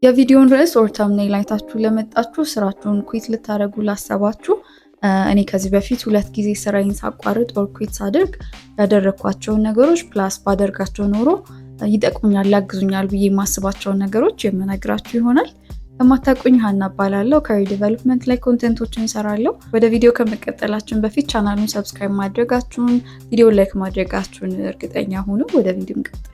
የቪዲዮን ርዕስ ኦር ተምኔል አይታችሁ ለመጣችሁ ስራችሁን ኩዊት ልታደርጉ ላሰባችሁ እኔ ከዚህ በፊት 2 ጊዜ ስራዬን ሳቋርጥ ኦር ኩዊት ሳደርግ ያደረኳቸውን ነገሮች ፕላስ ባደርጋቸው ኖሮ ይጠቅሙኛል ያግዙኛል ብዬ የማስባቸውን ነገሮች የምነግራችሁ ይሆናል። ለማታውቁኝ ሀና እባላለሁ። ካሪየር ዲቨሎፕመንት ላይ ኮንቴንቶችን እንሰራለሁ። ወደ ቪዲዮ ከመቀጠላችን በፊት ቻናሉን ሰብስክራይብ ማድረጋችሁን፣ ቪዲዮ ላይክ ማድረጋችሁን እርግጠኛ ሁኑ። ወደ ቪዲዮ እንቀጥል።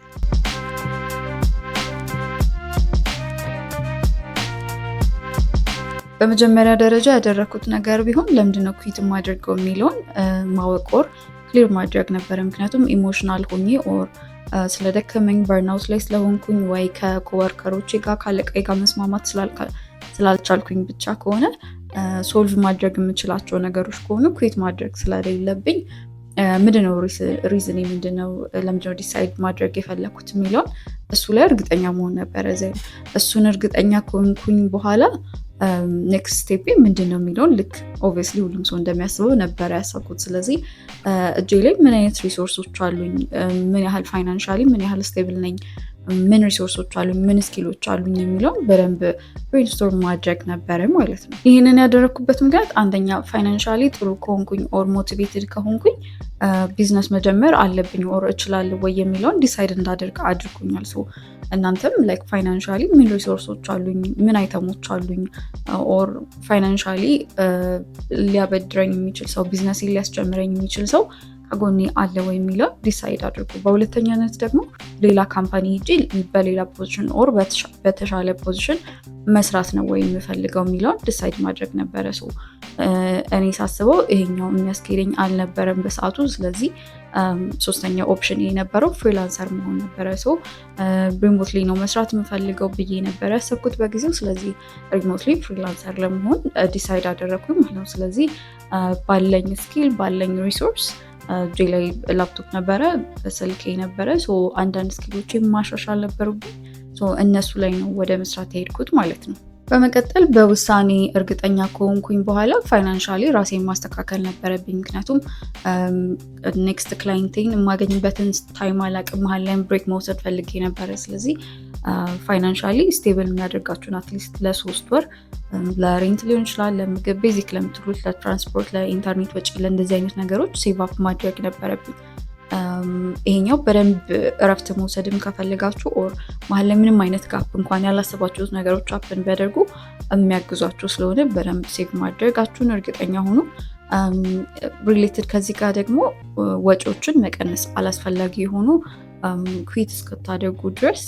በመጀመሪያ ደረጃ ያደረኩት ነገር ቢሆን ለምንድነው ኩዊት ማድረገው የሚለውን ማወቅ ኦር ክሊር ማድረግ ነበር። ምክንያቱም ኢሞሽናል ሆኜ ኦር ስለደከመኝ በርናውት ላይ ስለሆንኩኝ ወይ ከኮወርከሮቼ ጋር ካለቃዬ ጋር መስማማት ስላልቻልኩኝ ብቻ ከሆነ ሶልቭ ማድረግ የምችላቸው ነገሮች ከሆኑ ኩዊት ማድረግ ስለሌለብኝ ምንድነው ሪዝን ምንድነው ለምንድነው ዲሳይድ ማድረግ የፈለኩት የሚለውን እሱ ላይ እርግጠኛ መሆን ነበረ። እሱን እርግጠኛ ከሆንኩኝ በኋላ ኔክስት ስቴፕ ምንድነው የሚለውን ልክ ኦብቪየስሊ ሁሉም ሰው እንደሚያስበው ነበረ ያሰብኩት። ስለዚህ እጄ ላይ ምን አይነት ሪሶርሶች አሉኝ፣ ምን ያህል ፋይናንሻሊ ምን ያህል ስቴብል ነኝ፣ ምን ሪሶርሶች አሉኝ፣ ምን ስኪሎች አሉኝ የሚለውን በደንብ ብሬንስቶርም ማድረግ ነበረ ማለት ነው። ይህንን ያደረግኩበት ምክንያት አንደኛ ፋይናንሻሊ ጥሩ ከሆንኩኝ ኦር ሞቲቬትድ ከሆንኩኝ ቢዝነስ መጀመር አለብኝ ኦር እችላለሁ ወይ የሚለውን ዲሳይድ እንዳደርግ አድርጎኛል። እናንተም ላይክ ፋይናንሻሊ ምን ሪሶርሶች አሉኝ፣ ምን አይተሞች አሉኝ ኦር ፋይናንሻሊ ሊያበድረኝ የሚችል ሰው፣ ቢዝነስ ሊያስጀምረኝ የሚችል ሰው ከጎኔ አለ ወይ የሚለው ዲሳይድ አድርጉ። በሁለተኛነት ደግሞ ሌላ ካምፓኒ ሂጂ በሌላ ፖዚሽን ኦር በተሻለ ፖዚሽን መስራት ነው ወይ የምፈልገው የሚለውን ዲሳይድ ማድረግ ነበረ። እኔ ሳስበው ይሄኛው የሚያስኬደኝ አልነበረም በሰዓቱ። ስለዚህ ሶስተኛው ኦፕሽን የነበረው ፍሪላንሰር መሆን ነበረ። ሪሞትሊ ነው መስራት የምፈልገው ብዬ ነበረ ያሰብኩት በጊዜው። ስለዚህ ሪሞትሊ ፍሪላንሰር ለመሆን ዲሳይድ አደረግኩኝ ማለት ነው። ስለዚህ ባለኝ ስኪል ባለኝ ሪሶርስ እጄ ላይ ላፕቶፕ ነበረ፣ በስልኬ ነበረ። አንዳንድ ስኪሎች ማሻሻል ነበሩብኝ። እነሱ ላይ ነው ወደ መስራት የሄድኩት ማለት ነው። በመቀጠል በውሳኔ እርግጠኛ ከሆንኩኝ በኋላ ፋይናንሻሊ ራሴን ማስተካከል ነበረብኝ። ምክንያቱም ኔክስት ክላይንቴን የማገኝበትን ታይም አላቅም፣ መሀል ላይም ብሬክ መውሰድ ፈልጌ ነበረ። ስለዚህ ፋይናንሻሊ ስቴብል የሚያደርጋችሁን አትሊስት ለ3 ወር ለሬንት ሊሆን ይችላል፣ ለምግብ ቤዚክ ለምትሉት፣ ለትራንስፖርት፣ ለኢንተርኔት ወጪ፣ ለእንደዚህ አይነት ነገሮች ሴቭ አፕ ማድረግ ነበረብኝ። ይሄኛው በደንብ እረፍት መውሰድም ከፈልጋችሁ ኦር መሀል ላይ ምንም አይነት ጋፕ እንኳን ያላሰባችሁት ነገሮች አፕን ቢያደርጉ የሚያግዟችሁ ስለሆነ በደንብ ሴቭ ማድረጋችሁን እርግጠኛ ሆኑ። ሪሌትድ ከዚህ ጋር ደግሞ ወጪዎችን መቀነስ፣ አላስፈላጊ የሆኑ ኩዊት እስክታደርጉ ድረስ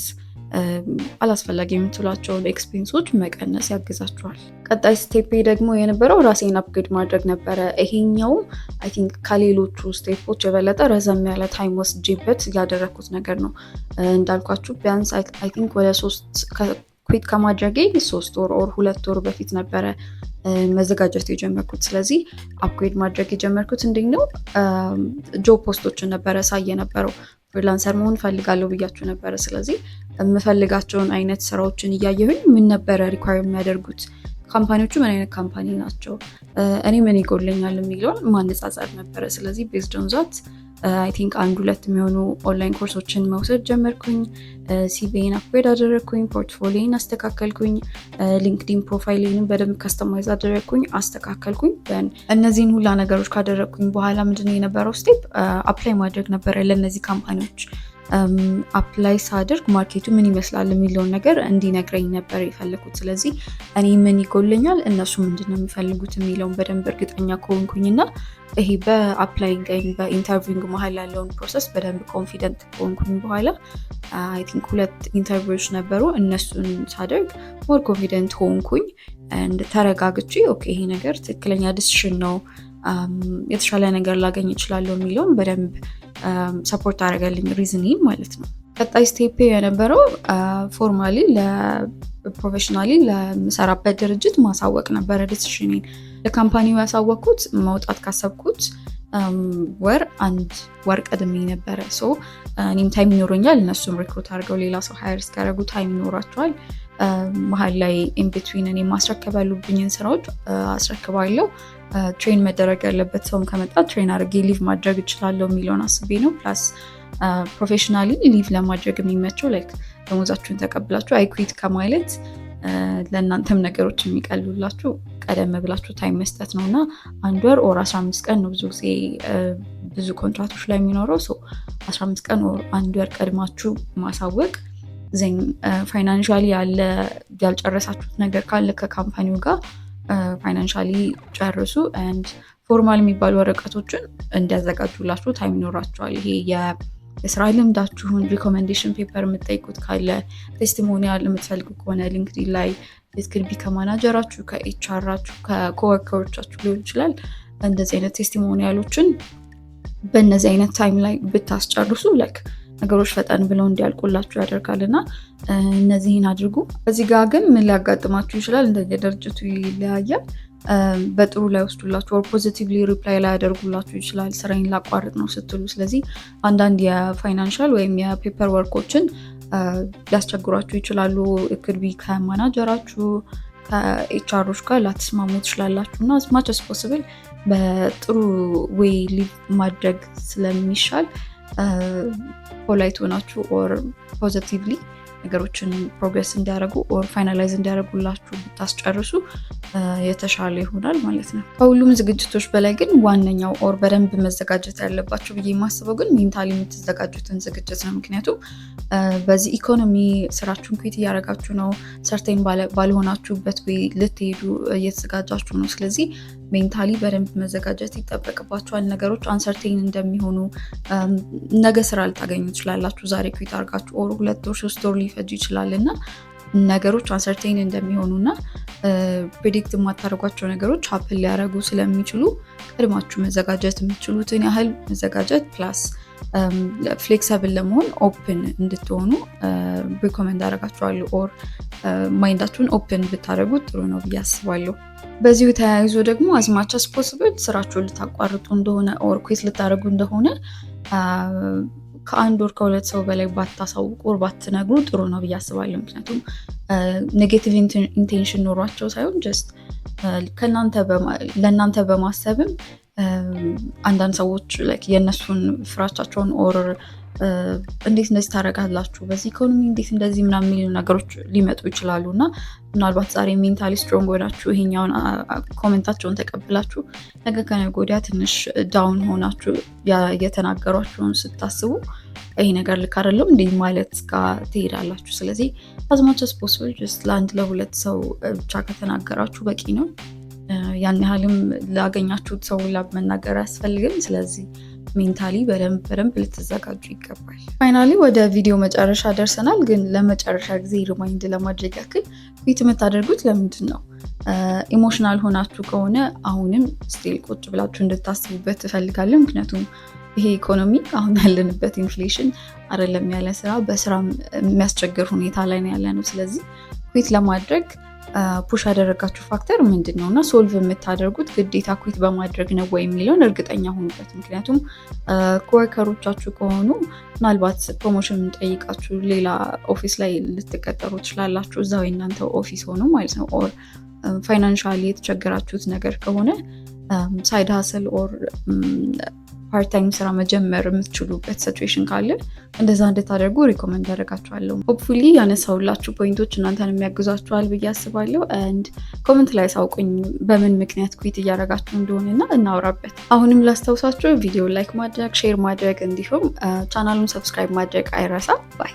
አላስፈላጊ የምትሏቸውን ኤክስፔንሶች መቀነስ ያግዛችኋል። ቀጣይ ስቴፕ ደግሞ የነበረው ራሴን አፕግሬድ ማድረግ ነበረ። ይሄኛውም አይ ቲንክ ከሌሎቹ ስቴፖች የበለጠ ረዘም ያለ ታይም ወስጄበት ያደረግኩት ነገር ነው። እንዳልኳችሁ ቢያንስ አይ ቲንክ ወደ 3 ኩዊት ከማድረጌ 3 ወር ኦር 2 ወር በፊት ነበረ መዘጋጀት የጀመርኩት። ስለዚህ አፕግሬድ ማድረግ የጀመርኩት እንዴት ነው? ጆብ ፖስቶችን ነበረ ሳይ የነበረው። ፍሪላንሰር መሆን ፈልጋለሁ ብያችሁ ነበረ። ስለዚህ የምፈልጋቸውን አይነት ስራዎችን እያየሁኝ ምን ነበረ ሪኳየር የሚያደርጉት ካምፓኒዎቹ ምን አይነት ካምፓኒ ናቸው፣ እኔ ምን ይጎለኛል የሚለውን ማነጻጸር ነበረ። ስለዚህ ቤዝድ ኦን ዛት አይ ቲንክ 1-2 የሚሆኑ ኦንላይን ኮርሶችን መውሰድ ጀመርኩኝ። ሲቪን አፕግሬድ አደረግኩኝ፣ ፖርትፎሊዮን አስተካከልኩኝ፣ ሊንክዲን ፕሮፋይልን በደንብ ከስተማይዝ አደረግኩኝ፣ አስተካከልኩኝ። እነዚህን ሁላ ነገሮች ካደረግኩኝ በኋላ ምንድነው የነበረው ስቴፕ አፕላይ ማድረግ ነበረ ለእነዚህ ካምፓኒዎች። አፕላይ ሳደርግ ማርኬቱ ምን ይመስላል የሚለውን ነገር እንዲነግረኝ ነበር የፈለኩት። ስለዚህ እኔ ምን ይጎለኛል፣ እነሱ ምንድነው የሚፈልጉት የሚለውን በደንብ እርግጠኛ ከሆንኩኝና ይሄ በአፕላይንግ በኢንተርቪውንግ መሀል ያለውን ፕሮሰስ በደንብ ኮንፊደንት ከሆንኩኝ በኋላ አይ ቲንክ 2 ኢንተርቪዎች ነበሩ። እነሱን ሳደርግ ሞር ኮንፊደንት ሆንኩኝ። ተረጋግቼ ኦኬ ይሄ ነገር ትክክለኛ ዲሲሽን ነው፣ የተሻለ ነገር ላገኝ እችላለሁ የሚለውን በደንብ ሰፖርት አደረገልኝ ሪዝኒን ማለት ነው። ቀጣይ ስቴፕ የነበረው ፎርማሊ ለፕሮፌሽናሊ ለምሰራበት ድርጅት ማሳወቅ ነበረ ዲሲሽኔን። ለካምፓኒው ያሳወቅኩት መውጣት ካሰብኩት አንድ ወር ቀድሜ ነበረ። እኔም ታይም ይኖረኛል፣ እነሱም ሪክሩት አድርገው ሌላ ሰው ሃየር እስኪያደርጉ ታይም ይኖራቸዋል። መሀል ላይ ኢንቢትዊን እኔ ማስረከብ ያሉብኝን ስራዎች አስረክባለሁ። ትሬን መደረግ ያለበት ሰውም ከመጣ ትሬን አድርጌ ሊቭ ማድረግ እችላለሁ የሚለውን አስቤ ነው። ፕላስ ፕሮፌሽናሊ ሊቭ ለማድረግ የሚመቸው ላይክ ደሞዛችሁን ተቀብላችሁ አይኩዊት ከማለት ለእናንተም ነገሮች የሚቀሉላችሁ ቀደም ብላችሁ ታይም መስጠት ነው እና 1 ወር ኦር 15 ቀን ነው ብዙ ጊዜ ብዙ ኮንትራቶች ላይ የሚኖረው። 15 ቀን ኦር 1 ወር ቀድማችሁ ማሳወቅ ዘን ፋይናንሻሊ ያልጨረሳችሁት ነገር ካለ ከካምፓኒው ጋር ፋይናንሻሊ ጨርሱ ኤንድ ፎርማል የሚባሉ ወረቀቶችን እንዲያዘጋጁላችሁ ታይም ይኖራቸዋል። ይሄ የስራ ልምዳችሁን፣ ሪኮሜንዴሽን ፔፐር የምትጠይቁት ካለ፣ ቴስቲሞኒያል የምትፈልጉ ከሆነ ሊንክዲን ላይ ስክሪቢ ከማናጀራችሁ፣ ከኤችአራችሁ፣ ከኮወርከሮቻችሁ ሊሆን ይችላል። እንደዚህ አይነት ቴስቲሞኒያሎችን በእነዚህ አይነት ታይም ላይ ብታስጨርሱ ላይክ ነገሮች ፈጠን ብለው እንዲያልቁላችሁ ያደርጋል እና እነዚህን አድርጉ። እዚህ ጋር ግን ምን ሊያጋጥማችሁ ይችላል? እንደየድርጅቱ ይለያያል። በጥሩ ላይ ወስዱላችሁ ኦር ፖዚቲቭሊ ሪፕላይ ላይ ያደርጉላችሁ ይችላል ስራዬን ላቋርጥ ነው ስትሉ። ስለዚህ አንዳንድ የፋይናንሻል ወይም የፔፐር ወርኮችን ሊያስቸግሯችሁ ይችላሉ። እክድቢ ከማናጀራችሁ ከኤችአሮች ጋር ላትስማሙ ትችላላችሁ እና as much as possible በጥሩ ዌይ ሊቭ ማድረግ ስለሚሻል ፖላይት ሆናችሁ ኦር ፖዚቲቭሊ ነገሮችን ፕሮግረስ እንዲያደርጉ ኦር ፋይናላይዝ እንዲያደርጉላችሁ ብታስጨርሱ የተሻለ ይሆናል ማለት ነው። ከሁሉም ዝግጅቶች በላይ ግን ዋነኛው ኦር በደንብ መዘጋጀት ያለባችሁ ብዬ የማስበው ግን ሜንታሊ የምትዘጋጁትን ዝግጅት ነው። ምክንያቱም በዚህ ኢኮኖሚ ስራችሁን ኩዊት እያደረጋችሁ ነው፣ ሰርቴን ባልሆናችሁበት ወይ ልትሄዱ እየተዘጋጃችሁ ነው። ስለዚህ ሜንታሊ በደንብ መዘጋጀት ይጠበቅባችኋል። ነገሮች አንሰርቴን እንደሚሆኑ ነገ ስራ ልታገኙ ትችላላችሁ። ዛሬ ኩዊት አድርጋችሁ ኦር 2 ወር 3 ወር ሊፈጅ ይችላል እና ነገሮች አንሰርቴን እንደሚሆኑና ፕሬዲክት የማታደርጓቸው ነገሮች ሀፕን ሊያደርጉ ስለሚችሉ ቀድማችሁ መዘጋጀት የምትችሉትን ያህል መዘጋጀት ፕላስ ፍሌክሰብል ለመሆን ኦፕን እንድትሆኑ ሪኮመንድ አደርጋችኋለሁ። ኦር ማይንዳችሁን ኦፕን ብታደርጉት ጥሩ ነው ብዬ አስባለሁ። በዚሁ ተያይዞ ደግሞ አዝማች አስ ፖስብል ስራችሁን ልታቋርጡ እንደሆነ ኦር ኩዊት ልታደርጉ እንደሆነ ከ1 ወር ከ2 ሰው በላይ ባታሳውቁ ኦር ባትነግሩ ጥሩ ነው ብዬ አስባለሁ። ምክንያቱም ኔጌቲቭ ኢንቴንሽን ኖሯቸው ሳይሆን ጀስት ለእናንተ በማሰብም አንዳንድ ሰዎች የእነሱን ፍራቻቸውን ኦር እንዴት እንደዚህ ታደርጋላችሁ በዚህ ኢኮኖሚ እንዴት እንደዚህ ምናምን የሚሉ ነገሮች ሊመጡ ይችላሉ እና ምናልባት ዛሬ ሜንታሊ ስትሮንግ ሆናችሁ ይሄኛውን ኮሜንታቸውን ተቀብላችሁ ነገ ከነገ ወዲያ ትንሽ ዳውን ሆናችሁ የተናገሯችሁን ስታስቡ ይሄ ነገር ልክ አይደለም እንዴ ማለት ጋር ትሄዳላችሁ። ስለዚህ as much as possible just ለአንድ ለሁለት ሰው ብቻ ከተናገራችሁ በቂ ነው። ያን ያህልም ላገኛችሁት ሰው መናገር አያስፈልግም። ስለዚህ ሜንታሊ በደንብ ልትዘጋጁ ይገባል። ፋይናሊ ወደ ቪዲዮ መጨረሻ ደርሰናል። ግን ለመጨረሻ ጊዜ ሪማይንድ ለማድረግ ያክል ኩዊት የምታደርጉት ለምንድን ነው? ኢሞሽናል ሆናችሁ ከሆነ አሁንም ስቲል ቁጭ ብላችሁ እንድታስቡበት ትፈልጋለሁ። ምክንያቱም ይሄ ኢኮኖሚ አሁን ያለንበት ኢንፍሌሽን አይደለም ያለ ስራ በስራም የሚያስቸግር ሁኔታ ላይ ነው ያለ ነው። ስለዚህ ኩዊት ለማድረግ ፑሽ ያደረጋችሁ ፋክተር ምንድን ነው እና ሶልቭ የምታደርጉት ግዴታ ኩዊት በማድረግ ነው ወይ የሚለውን እርግጠኛ ሁኑበት። ምክንያቱም ኮወርከሮቻችሁ ከሆኑ ምናልባት ፕሮሞሽን ጠይቃችሁ ሌላ ኦፊስ ላይ ልትቀጠሩ ትችላላችሁ፣ እዛው የእናንተ ኦፊስ ሆኖ ማለት ነው። ኦር ፋይናንሻሊ የተቸገራችሁት ነገር ከሆነ ሳይድ ሀስል ኦር ፓርታይም ስራ መጀመር የምትችሉበት ሲቹዌሽን ካለ እንደዛ እንድታደርጉ ሪኮመንድ አደርጋችኋለሁ። ሆፕፉሊ ያነሳውላችሁ ፖይንቶች እናንተን የሚያግዟችኋል ብዬ አስባለሁ። ኤንድ ኮመንት ላይ ሳውቁኝ በምን ምክንያት ኩዊት እያደረጋችሁ እንደሆነና እናውራበት። አሁንም ላስታውሳችሁ ቪዲዮ ላይክ ማድረግ፣ ሼር ማድረግ እንዲሁም ቻናሉን ሰብስክራይብ ማድረግ አይረሳ። ባይ